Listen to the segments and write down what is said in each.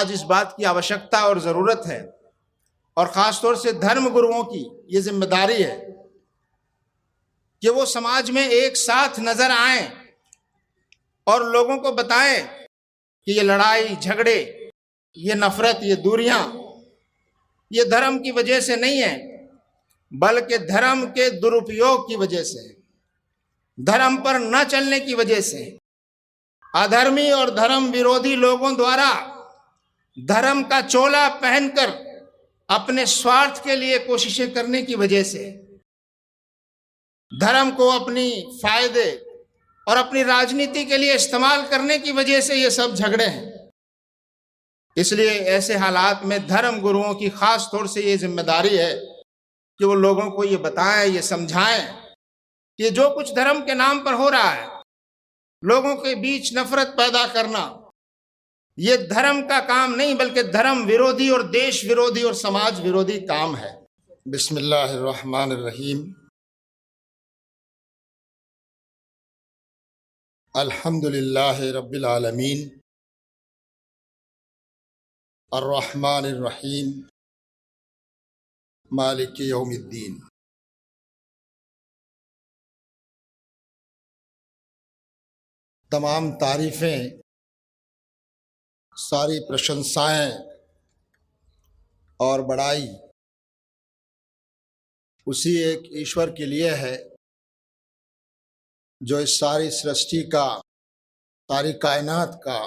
आज इस बात की आवश्यकता और ज़रूरत है, और ख़ास तौर से धर्म गुरुओं की ये जिम्मेदारी है कि वो समाज में एक साथ नजर आएं और लोगों को बताएं कि ये लड़ाई झगड़े, ये नफरत, ये दूरियां, ये धर्म की वजह से नहीं है, बल्कि धर्म के दुरुपयोग की वजह से, धर्म पर न चलने की वजह से, अधर्मी और धर्म विरोधी लोगों द्वारा धर्म का चोला पहनकर अपने स्वार्थ के लिए कोशिशें करने की वजह से, धर्म को अपनी फायदे और अपनी राजनीति के लिए इस्तेमाल करने की वजह से ये सब झगड़े हैं। इसलिए ऐसे हालात में धर्म गुरुओं की खास तौर से ये जिम्मेदारी है कि वो लोगों को ये बताएं, ये समझाएं कि जो कुछ धर्म के नाम पर हो रहा है, लोगों के बीच नफरत पैदा करना, ये धर्म का काम नहीं बल्कि धर्म विरोधी और देश विरोधी और समाज विरोधी काम है। बिस्मिल्लाहिर्रहमानिर्रहीम। अल्हम्दुलिल्लाहि रब्बिल आलमीन, अर्रहमानिर्रहीम, मालिकि यौमिद्दीन। तमाम तारीफ़ें, सारी प्रशंसाएं और बड़ाई उसी एक ईश्वर के लिए है जो इस सारी सृष्टि का, सारी कायनात का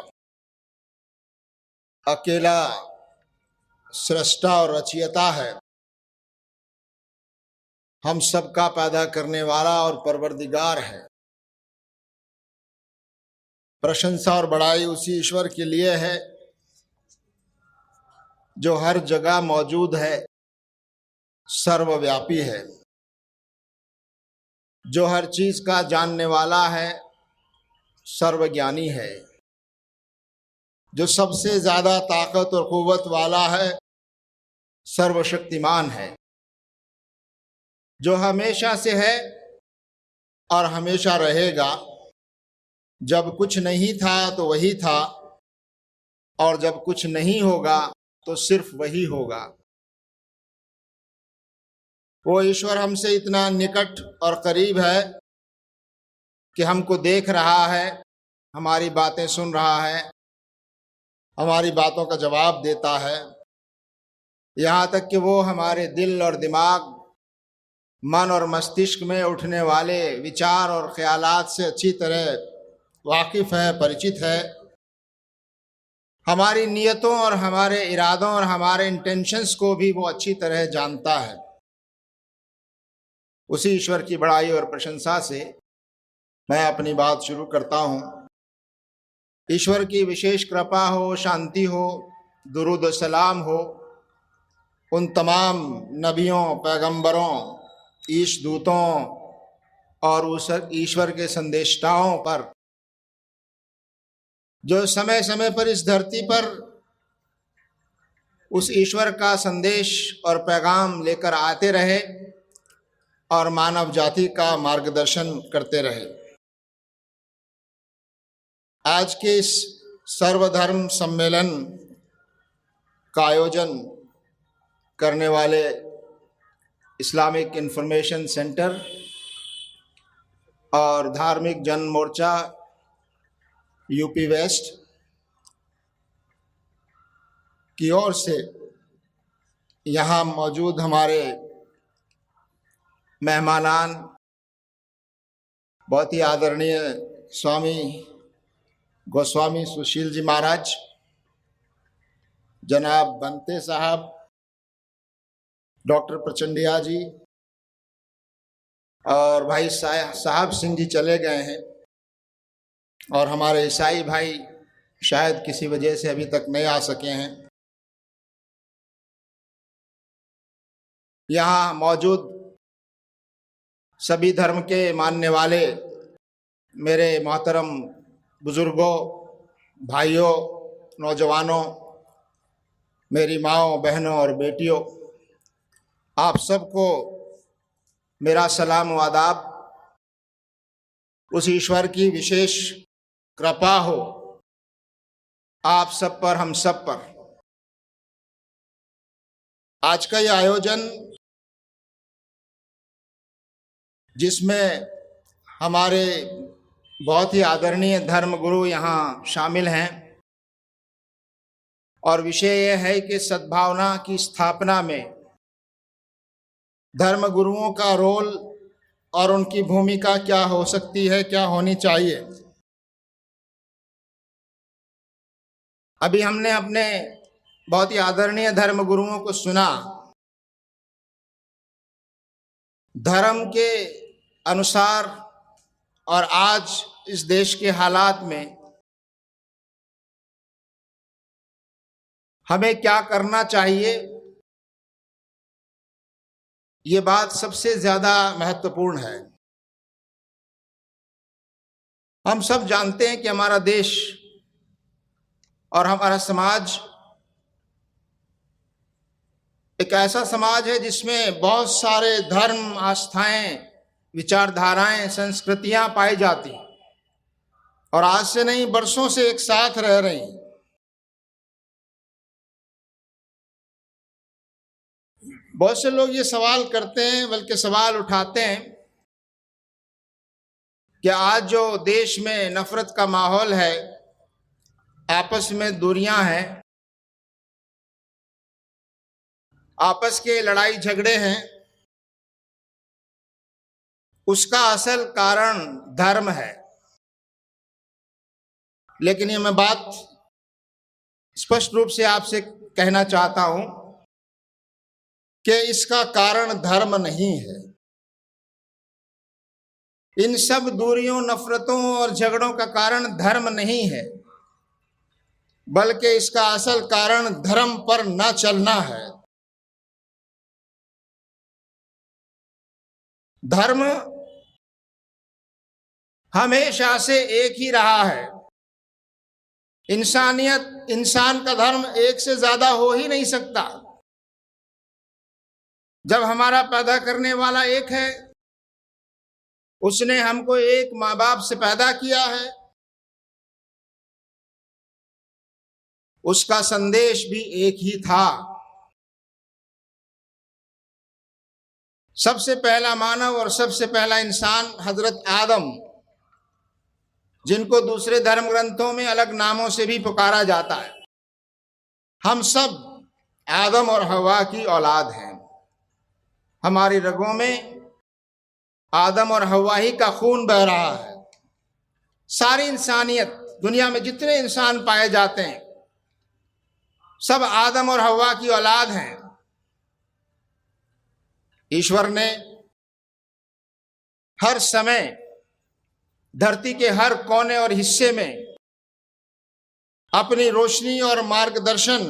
अकेला सृष्टा और रचयिता है, हम सबका पैदा करने वाला और परवरदिगार है। प्रशंसा और बड़ाई उसी ईश्वर के लिए है जो हर जगह मौजूद है, सर्वव्यापी है, जो हर चीज का जानने वाला है, सर्वज्ञानी है, जो सबसे ज्यादा ताकत और कुव्वत वाला है, सर्वशक्तिमान है, जो हमेशा से है और हमेशा रहेगा। जब कुछ नहीं था तो वही था, और जब कुछ नहीं होगा तो सिर्फ वही होगा। वो ईश्वर हमसे इतना निकट और करीब है कि हमको देख रहा है, हमारी बातें सुन रहा है, हमारी बातों का जवाब देता है, यहाँ तक कि वो हमारे दिल और दिमाग, मन और मस्तिष्क में उठने वाले विचार और ख्यालात से अच्छी तरह वाकिफ है, परिचित है। हमारी नीयतों और हमारे इरादों और हमारे इंटेंशंस को भी वो अच्छी तरह जानता है। उसी ईश्वर की बड़ाई और प्रशंसा से मैं अपनी बात शुरू करता हूँ। ईश्वर की विशेष कृपा हो, शांति हो, दुरूद व सलाम हो उन तमाम नबियों, पैगंबरों, ईश दूतों और उस ईश्वर के संदेष्टाओं पर जो समय समय पर इस धरती पर उस ईश्वर का संदेश और पैगाम लेकर आते रहे और मानव जाति का मार्गदर्शन करते रहे। आज के इस सर्वधर्म सम्मेलन का आयोजन करने वाले इस्लामिक इंफॉर्मेशन सेंटर और धार्मिक जन मोर्चा यूपी वेस्ट की ओर से यहाँ मौजूद हमारे मेहमानान, बहुत ही आदरणीय स्वामी गोस्वामी सुशील जी महाराज, जनाब बनते साहब, डॉक्टर प्रचंडिया जी और भाई साहब सिंह जी चले गए हैं, और हमारे ईसाई भाई शायद किसी वजह से अभी तक नहीं आ सके हैं। यहाँ मौजूद सभी धर्म के मानने वाले मेरे मोहतरम बुजुर्गों, भाइयों, नौजवानों, मेरी माओं, बहनों और बेटियों, आप सबको मेरा सलाम व आदाब। उस ईश्वर की विशेष कृपा हो आप सब पर, हम सब पर, आज का ये आयोजन, जिसमें हमारे बहुत ही आदरणीय धर्मगुरु यहाँ शामिल हैं, और विषय यह है कि सद्भावना की स्थापना में धर्मगुरुओं का रोल और उनकी भूमिका क्या हो सकती है, क्या होनी चाहिए। अभी हमने अपने बहुत ही आदरणीय धर्मगुरुओं को सुना। धर्म के अनुसार और आज इस देश के हालात में हमें क्या करना चाहिए, ये बात सबसे ज्यादा महत्वपूर्ण है। हम सब जानते हैं कि हमारा देश और हमारा समाज एक ऐसा समाज है जिसमें बहुत सारे धर्म, आस्थाएं, विचारधाराएं, संस्कृतियां पाई जाती हैं और आज से नहीं, बरसों से एक साथ रह रही हैं। बहुत से लोग ये सवाल करते हैं, बल्कि सवाल उठाते हैं कि आज जो देश में नफरत का माहौल है, आपस में दूरियां हैं, आपस के लड़ाई झगड़े हैं, उसका असल कारण धर्म है। लेकिन ये मैं बात स्पष्ट रूप से आपसे कहना चाहता हूं कि इसका कारण धर्म नहीं है। इन सब दूरियों, नफरतों और झगड़ों का कारण धर्म नहीं है, बल्कि इसका असल कारण धर्म पर न चलना है। धर्म हमेशा से एक ही रहा है। इंसान का धर्म एक से ज्यादा हो ही नहीं सकता। जब हमारा पैदा करने वाला एक है, उसने हमको एक माँ बाप से पैदा किया है, उसका संदेश भी एक ही था। सबसे पहला मानव और सबसे पहला इंसान हजरत आदम, जिनको दूसरे धर्म ग्रंथों में अलग नामों से भी पुकारा जाता है, हम सब आदम और हवा की औलाद हैं। हमारी रगों में आदम और हवा ही का खून बह रहा है। सारी इंसानियत, दुनिया में जितने इंसान पाए जाते हैं, सब आदम और हवा की औलाद हैं। ईश्वर ने हर समय धरती के हर कोने और हिस्से में अपनी रोशनी और मार्गदर्शन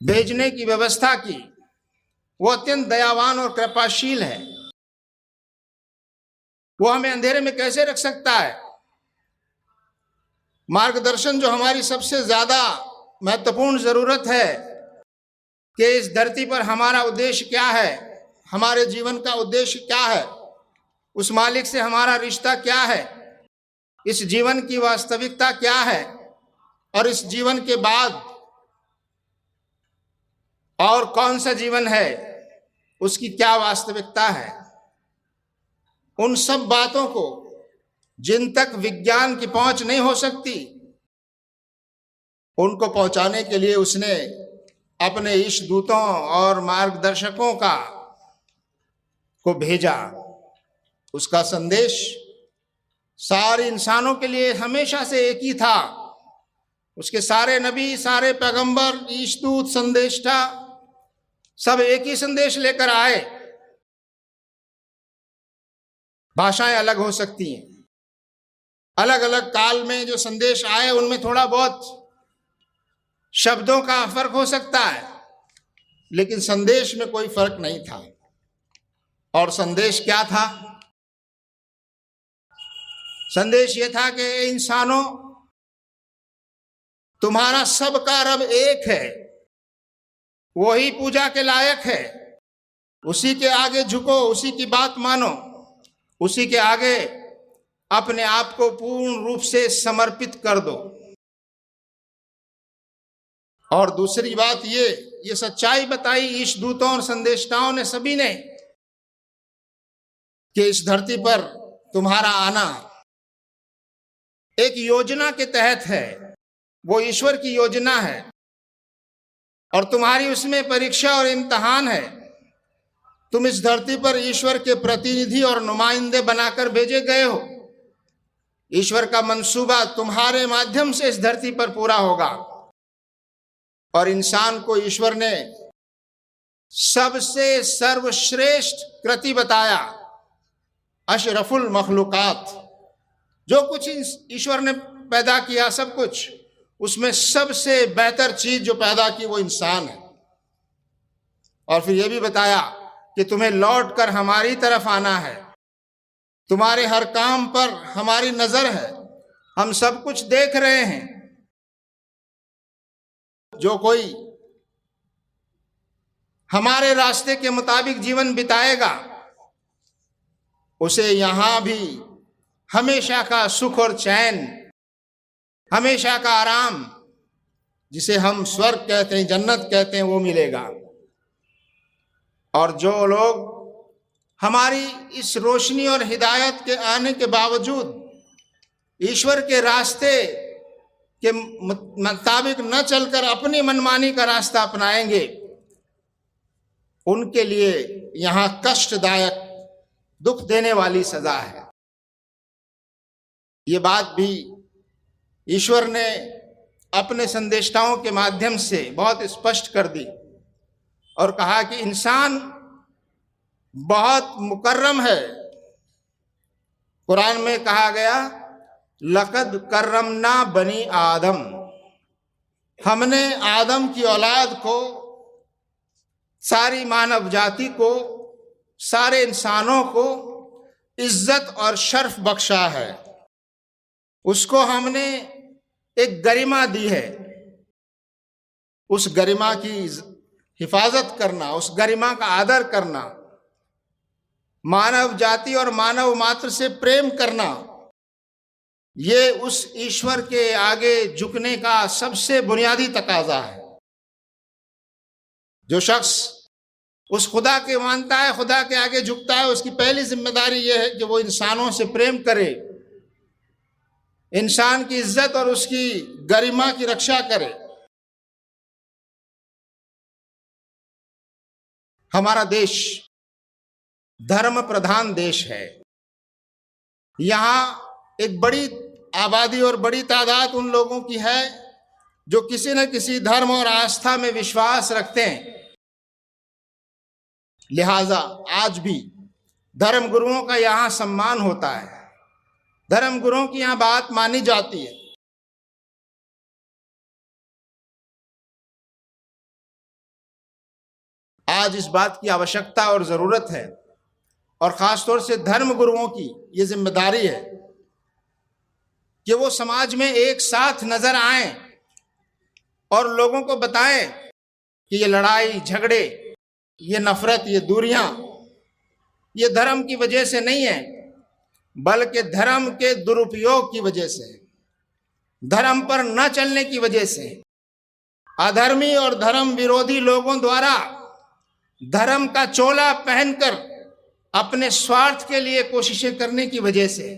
भेजने की व्यवस्था की। वो अत्यंत दयावान और कृपाशील है। वो हमें अंधेरे में कैसे रख सकता है? मार्गदर्शन जो हमारी सबसे ज्यादा महत्वपूर्ण जरूरत है कि इस धरती पर हमारा उद्देश्य क्या है, हमारे जीवन का उद्देश्य क्या है, उस मालिक से हमारा रिश्ता क्या है, इस जीवन की वास्तविकता क्या है, और इस जीवन के बाद और कौन सा जीवन है, उसकी क्या वास्तविकता है। उन सब बातों को जिन तक विज्ञान की पहुंच नहीं हो सकती, उनको पहुंचाने के लिए उसने अपने इष्ट दूतों और मार्गदर्शकों को भेजा। उसका संदेश सारे इंसानों के लिए हमेशा से एक ही था। उसके सारे नबी, सारे पैगंबर, इष्ट दूत, संदेष्टा सब एक ही संदेश लेकर आए। भाषाएं अलग हो सकती हैं, अलग अलग काल में जो संदेश आए उनमें थोड़ा बहुत शब्दों का फर्क हो सकता है, लेकिन संदेश में कोई फर्क नहीं था। और संदेश क्या था? संदेश ये था कि इंसानों, तुम्हारा सबका रब एक है, वही पूजा के लायक है। उसी के आगे झुको, उसी की बात मानो, उसी के आगे अपने आप को पूर्ण रूप से समर्पित कर दो। और दूसरी बात ये सच्चाई बताई ईश दूतों और संदेशताओं ने, सभी ने, कि इस धरती पर तुम्हारा आना एक योजना के तहत है, वो ईश्वर की योजना है और तुम्हारी उसमें परीक्षा और इम्तिहान है। तुम इस धरती पर ईश्वर के प्रतिनिधि और नुमाइंदे बनाकर भेजे गए हो। ईश्वर का मंसूबा तुम्हारे माध्यम से इस धरती पर पूरा होगा और इंसान को ईश्वर ने सबसे सर्वश्रेष्ठ कृति बताया, अशरफुल मखलूकात। जो कुछ ईश्वर ने पैदा किया, सब कुछ, उसमें सबसे बेहतर चीज जो पैदा की वो इंसान है। और फिर यह भी बताया कि तुम्हें लौटकर हमारी तरफ आना है, तुम्हारे हर काम पर हमारी नजर है, हम सब कुछ देख रहे हैं। जो कोई हमारे रास्ते के मुताबिक जीवन बिताएगा उसे यहां भी हमेशा का सुख और चैन, हमेशा का आराम, जिसे हम स्वर्ग कहते हैं, जन्नत कहते हैं, वो मिलेगा। और जो लोग हमारी इस रोशनी और हिदायत के आने के बावजूद ईश्वर के रास्ते के मुताबिक न चलकर अपनी मनमानी का रास्ता अपनाएंगे, उनके लिए यहां कष्टदायक, दुख देने वाली सजा है। ये बात भी ईश्वर ने अपने संदेशताओं के माध्यम से बहुत स्पष्ट कर दी और कहा कि इंसान बहुत मुकर्रम है। कुरान में कहा गया, लक़द कर्रमना बनी आदम, हमने आदम की औलाद को, सारी मानव जाति को, सारे इंसानों को इज्जत और शर्फ बख्शा है। उसको हमने एक गरिमा दी है। उस गरिमा की हिफाजत करना, उस गरिमा का आदर करना, मानव जाति और मानव मात्र से प्रेम करना, ये उस ईश्वर के आगे झुकने का सबसे बुनियादी तकाजा है। जो शख्स उस खुदा के मानता है, खुदा के आगे झुकता है, उसकी पहली जिम्मेदारी यह है कि वो इंसानों से प्रेम करे, इंसान की इज्जत और उसकी गरिमा की रक्षा करे। हमारा देश धर्म प्रधान देश है। यहाँ एक बड़ी आबादी और बड़ी तादाद उन लोगों की है जो किसी न किसी धर्म और आस्था में विश्वास रखते हैं। लिहाजा आज भी धर्म गुरुओं का यहाँ सम्मान होता है, धर्म गुरुओं की यहाँ बात मानी जाती है। आज इस बात की आवश्यकता और जरूरत है और खासतौर से धर्म गुरुओं की ये जिम्मेदारी है कि वो समाज में एक साथ नजर आएं और लोगों को बताएं कि ये लड़ाई झगड़े, ये नफरत, ये दूरियां, ये धर्म की वजह से नहीं है, बल्कि धर्म के दुरुपयोग की वजह से, धर्म पर न चलने की वजह से, अधर्मी और धर्म विरोधी लोगों द्वारा धर्म का चोला पहनकर अपने स्वार्थ के लिए कोशिशें करने की वजह से,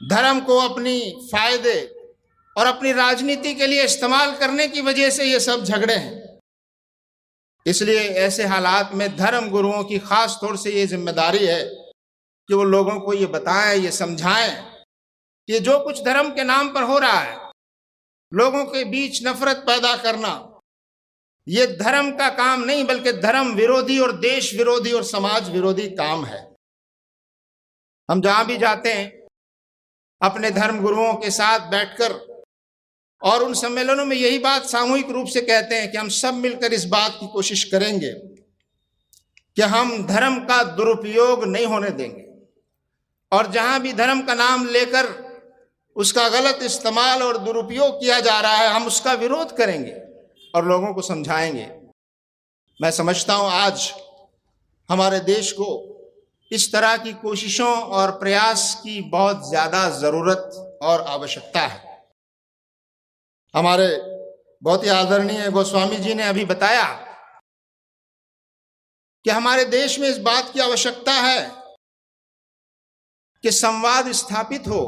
धर्म को अपनी फायदे और अपनी राजनीति के लिए इस्तेमाल करने की वजह से ये सब झगड़े हैं। इसलिए ऐसे हालात में धर्म गुरुओं की खास तौर से ये जिम्मेदारी है कि वो लोगों को ये बताएं, ये समझाएं कि जो कुछ धर्म के नाम पर हो रहा है, लोगों के बीच नफरत पैदा करना, ये धर्म का काम नहीं बल्कि धर्म विरोधी और देश विरोधी और समाज विरोधी काम है। हम जहां भी जाते हैं अपने धर्म गुरुओं के साथ बैठकर और उन सम्मेलनों में यही बात सामूहिक रूप से कहते हैं कि हम सब मिलकर इस बात की कोशिश करेंगे कि हम धर्म का दुरुपयोग नहीं होने देंगे और जहां भी धर्म का नाम लेकर उसका गलत इस्तेमाल और दुरुपयोग किया जा रहा है, हम उसका विरोध करेंगे और लोगों को समझाएंगे। मैं समझता हूं आज हमारे देश को इस तरह की कोशिशों और प्रयास की बहुत ज्यादा जरूरत और आवश्यकता है। हमारे बहुत ही आदरणीय गोस्वामी जी ने अभी बताया कि हमारे देश में इस बात की आवश्यकता है कि संवाद स्थापित हो,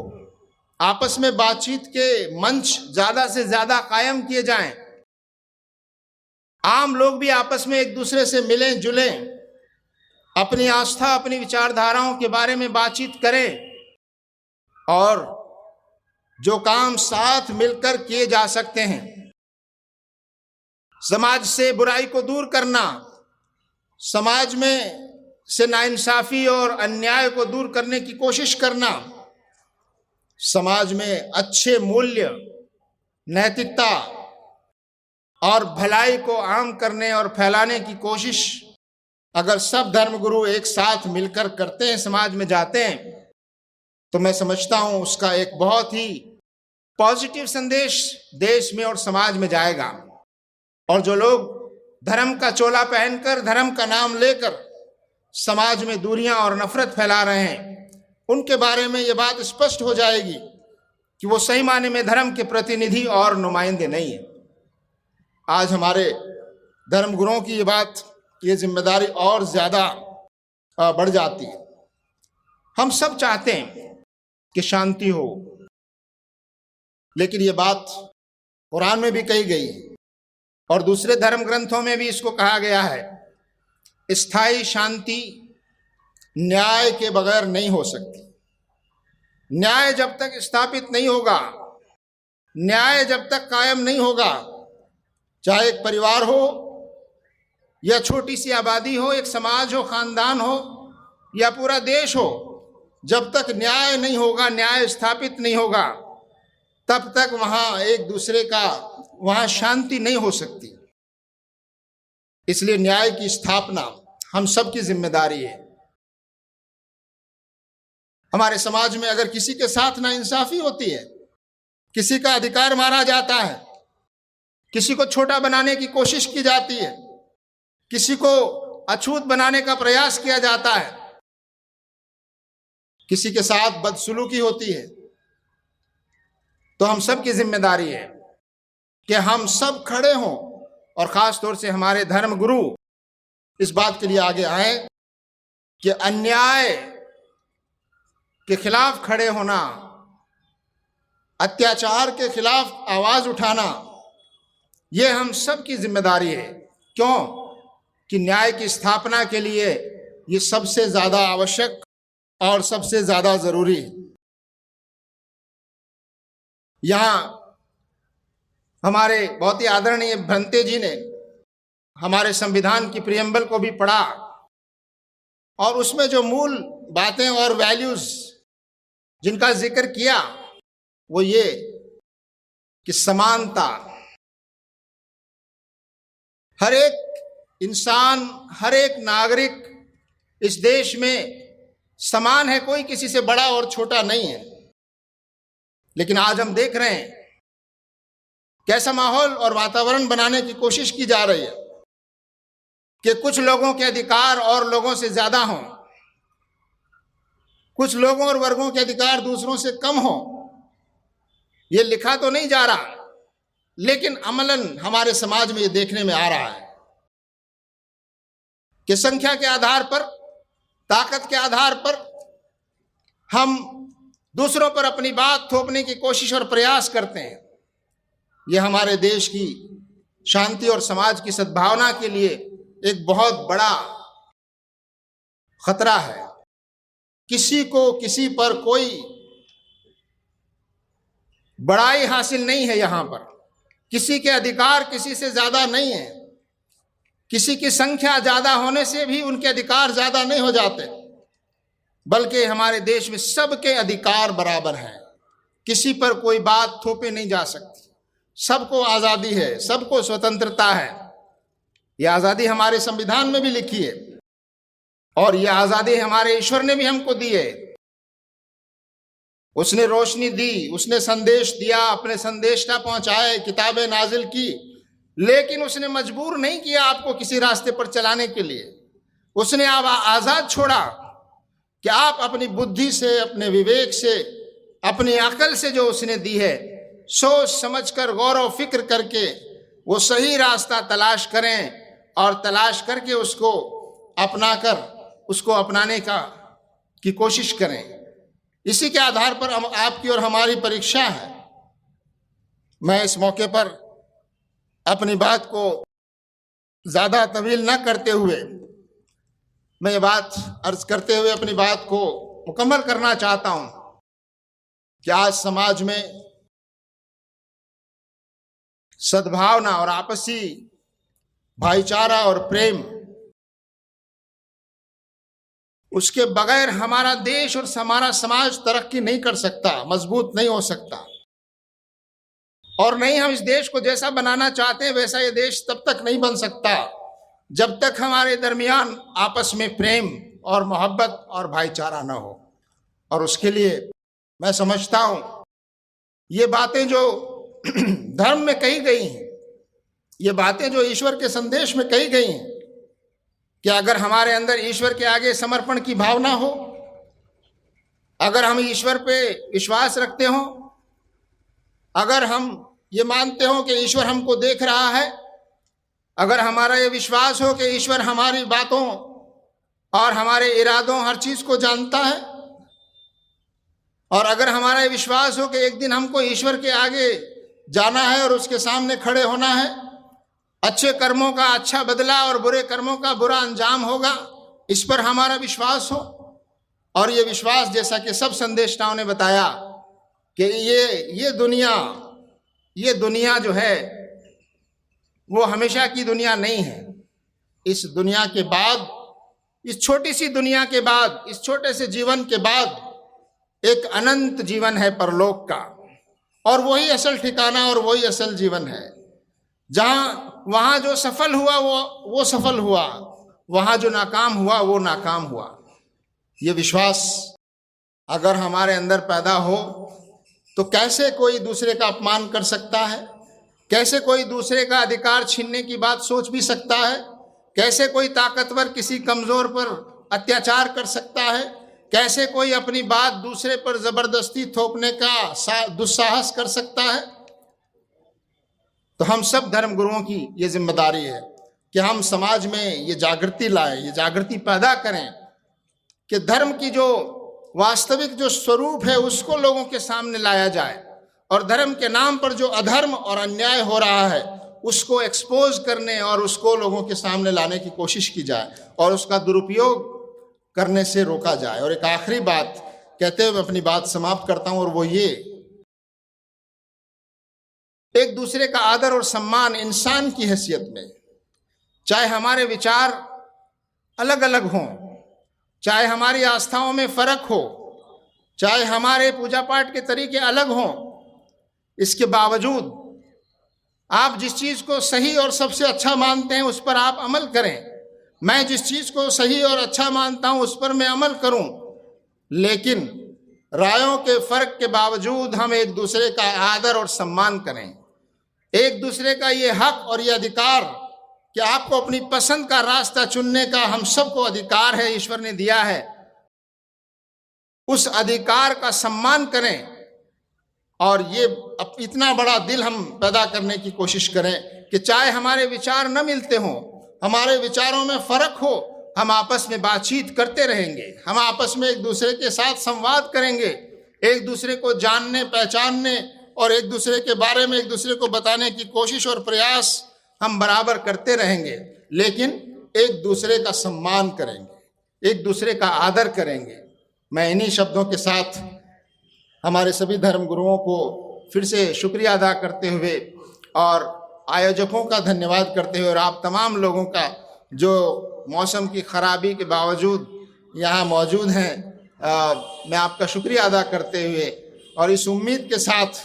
आपस में बातचीत के मंच ज्यादा से ज्यादा कायम किए जाएं, आम लोग भी आपस में एक दूसरे से मिलें जुलें, अपनी आस्था अपनी विचारधाराओं के बारे में बातचीत करें और जो काम साथ मिलकर किए जा सकते हैं, समाज से बुराई को दूर करना, समाज में से नाइंसाफी और अन्याय को दूर करने की कोशिश करना, समाज में अच्छे मूल्य, नैतिकता और भलाई को आम करने और फैलाने की कोशिश अगर सब धर्मगुरु एक साथ मिलकर करते हैं, समाज में जाते हैं, तो मैं समझता हूं उसका एक बहुत ही पॉजिटिव संदेश देश में और समाज में जाएगा। और जो लोग धर्म का चोला पहनकर, धर्म का नाम लेकर समाज में दूरियां और नफरत फैला रहे हैं, उनके बारे में ये बात स्पष्ट हो जाएगी कि वो सही मायने में धर्म के प्रतिनिधि और नुमाइंदे नहीं है। आज हमारे धर्मगुरुओं की ये बात, ये जिम्मेदारी और ज्यादा बढ़ जाती है। हम सब चाहते हैं कि शांति हो, लेकिन ये बात कुरान में भी कही गई है और दूसरे धर्म ग्रंथों में भी इसको कहा गया है, स्थायी शांति न्याय के बगैर नहीं हो सकती। न्याय जब तक स्थापित नहीं होगा, न्याय जब तक कायम नहीं होगा, चाहे एक परिवार हो या छोटी सी आबादी हो, एक समाज हो, खानदान हो या पूरा देश हो, जब तक न्याय नहीं होगा, न्याय स्थापित नहीं होगा, तब तक वहां एक दूसरे का, वहां शांति नहीं हो सकती। इसलिए न्याय की स्थापना हम सब की जिम्मेदारी है। हमारे समाज में अगर किसी के साथ नाइंसाफी होती है, किसी का अधिकार मारा जाता है, किसी को छोटा बनाने की कोशिश की जाती है, किसी को अछूत बनाने का प्रयास किया जाता है, किसी के साथ बदसलूकी होती है, तो हम सब की जिम्मेदारी है कि हम सब खड़े हों और खास तौर से हमारे धर्म गुरु इस बात के लिए आगे आए कि अन्याय के खिलाफ खड़े होना, अत्याचार के खिलाफ आवाज उठाना, यह हम सब की जिम्मेदारी है। क्यों कि न्याय की स्थापना के लिए ये सबसे ज्यादा आवश्यक और सबसे ज्यादा जरूरी है। यहां हमारे बहुत ही आदरणीय भंते जी ने हमारे संविधान की प्रियम्बल को भी पढ़ा और उसमें जो मूल बातें और वैल्यूज जिनका जिक्र किया वो ये कि समानता, हर एक इंसान, हर एक नागरिक इस देश में समान है, कोई किसी से बड़ा और छोटा नहीं है। लेकिन आज हम देख रहे हैं कैसा माहौल और वातावरण बनाने की कोशिश की जा रही है कि कुछ लोगों के अधिकार और लोगों से ज्यादा हों, कुछ लोगों और वर्गों के अधिकार दूसरों से कम हों। ये लिखा तो नहीं जा रहा, लेकिन अमलन हमारे समाज में ये देखने में आ रहा है कि संख्या के आधार पर, ताकत के आधार पर हम दूसरों पर अपनी बात थोपने की कोशिश और प्रयास करते हैं। यह हमारे देश की शांति और समाज की सद्भावना के लिए एक बहुत बड़ा खतरा है। किसी को किसी पर कोई बड़ाई हासिल नहीं है। यहां पर किसी के अधिकार किसी से ज्यादा नहीं है। किसी की संख्या ज्यादा होने से भी उनके अधिकार ज्यादा नहीं हो जाते, बल्कि हमारे देश में सबके अधिकार बराबर हैं। किसी पर कोई बात थोपे नहीं जा सकती। सबको आजादी है, सबको स्वतंत्रता है। यह आजादी हमारे संविधान में भी लिखी है और यह आजादी हमारे ईश्वर ने भी हमको दी है। उसने रोशनी दी, उसने संदेश दिया, अपने संदेशा पहुंचाए, किताबें नाजिल की, लेकिन उसने मजबूर नहीं किया आपको किसी रास्ते पर चलाने के लिए। उसने आप आजाद छोड़ा कि आप अपनी बुद्धि से, अपने विवेक से, अपनी अकल से जो उसने दी है, सोच समझकर, गौर और फिक्र करके वो सही रास्ता तलाश करें और तलाश करके उसको अपनाकर उसको अपनाने की कोशिश करें। इसी के आधार पर हम आपकी और हमारी परीक्षा है। मैं इस मौके पर अपनी बात को ज़्यादा तवील न करते हुए मैं ये बात अर्ज करते हुए अपनी बात को मुकम्मल करना चाहता हूं कि आज समाज में सद्भावना और आपसी भाईचारा और प्रेम, उसके बगैर हमारा देश और हमारा समाज तरक्की नहीं कर सकता, मजबूत नहीं हो सकता। और नहीं हम इस देश को जैसा बनाना चाहते हैं वैसा ये देश तब तक नहीं बन सकता जब तक हमारे दरमियान आपस में प्रेम और मोहब्बत और भाईचारा न हो। और उसके लिए मैं समझता हूं ये बातें जो धर्म में कही गई हैं, ये बातें जो ईश्वर के संदेश में कही गई हैं, कि अगर हमारे अंदर ईश्वर के आगे समर्पण की भावना हो, अगर हम ईश्वर पे विश्वास रखते हो, अगर हम ये मानते हो कि ईश्वर हमको देख रहा है, अगर हमारा ये विश्वास हो कि ईश्वर हमारी बातों और हमारे इरादों हर चीज को जानता है, और अगर हमारा ये विश्वास हो कि एक दिन हमको ईश्वर के आगे जाना है और उसके सामने खड़े होना है, अच्छे कर्मों का अच्छा बदला और बुरे कर्मों का बुरा अंजाम होगा, इस पर हमारा विश्वास हो। और ये विश्वास, जैसा कि सब संदेशनाओं ने बताया, कि ये दुनिया जो है वो हमेशा की दुनिया नहीं है। इस दुनिया के बाद, इस छोटी सी दुनिया के बाद, इस छोटे से जीवन के बाद एक अनंत जीवन है परलोक का, और वही असल ठिकाना और वही असल जीवन है। वहां जो सफल हुआ वो सफल हुआ, वहां जो नाकाम हुआ वो नाकाम हुआ। ये विश्वास अगर हमारे अंदर पैदा हो तो कैसे कोई दूसरे का अपमान कर सकता है, कैसे कोई दूसरे का अधिकार छीनने की बात सोच भी सकता है, कैसे कोई ताकतवर किसी कमजोर पर अत्याचार कर सकता है, कैसे कोई अपनी बात दूसरे पर जबरदस्ती थोपने का दुस्साहस कर सकता है। तो हम सब धर्म गुरुओं की ये जिम्मेदारी है कि हम समाज में ये जागृति लाएं, ये जागृति पैदा करें कि धर्म की जो वास्तविक जो स्वरूप है उसको लोगों के सामने लाया जाए, और धर्म के नाम पर जो अधर्म और अन्याय हो रहा है उसको एक्सपोज करने और उसको लोगों के सामने लाने की कोशिश की जाए और उसका दुरुपयोग करने से रोका जाए। और एक आखिरी बात कहते हुए अपनी बात समाप्त करता हूं, और वो ये, एक दूसरे का आदर और सम्मान इंसान की हैसियत में, चाहे हमारे विचार अलग अलग हों, चाहे हमारी आस्थाओं में फर्क हो, चाहे हमारे पूजा पाठ के तरीके अलग हों, इसके बावजूद आप जिस चीज को सही और सबसे अच्छा मानते हैं उस पर आप अमल करें। मैं जिस चीज को सही और अच्छा मानता हूं उस पर मैं अमल करूं, लेकिन रायों के फर्क के बावजूद हम एक दूसरे का आदर और सम्मान करें। एक दूसरे का ये हक और ये अधिकार कि आपको अपनी पसंद का रास्ता चुनने का हम सबको अधिकार है, ईश्वर ने दिया है, उस अधिकार का सम्मान करें। और ये इतना बड़ा दिल हम पैदा करने की कोशिश करें कि चाहे हमारे विचार न मिलते हों, हमारे विचारों में फर्क हो, हम आपस में बातचीत करते रहेंगे, हम आपस में एक दूसरे के साथ संवाद करेंगे, एक दूसरे को जानने पहचानने और एक दूसरे के बारे में एक दूसरे को बताने की कोशिश और प्रयास हम बराबर करते रहेंगे, लेकिन एक दूसरे का सम्मान करेंगे, एक दूसरे का आदर करेंगे। मैं इन्हीं शब्दों के साथ हमारे सभी धर्म गुरुओं को फिर से शुक्रिया अदा करते हुए और आयोजकों का धन्यवाद करते हुए और आप तमाम लोगों का जो मौसम की खराबी के बावजूद यहाँ मौजूद हैं, मैं आपका शुक्रिया अदा करते हुए और इस उम्मीद के साथ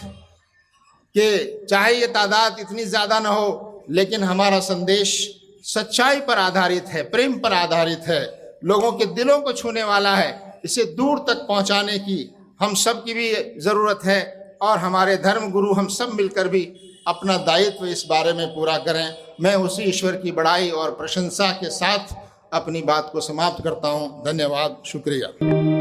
कि चाहे ये तादाद इतनी ज़्यादा ना हो, लेकिन हमारा संदेश सच्चाई पर आधारित है, प्रेम पर आधारित है, लोगों के दिलों को छूने वाला है, इसे दूर तक पहुंचाने की हम सब की भी ज़रूरत है और हमारे धर्म गुरु हम सब मिलकर भी अपना दायित्व इस बारे में पूरा करें। मैं उसी ईश्वर की बड़ाई और प्रशंसा के साथ अपनी बात को समाप्त करता हूं। धन्यवाद, शुक्रिया।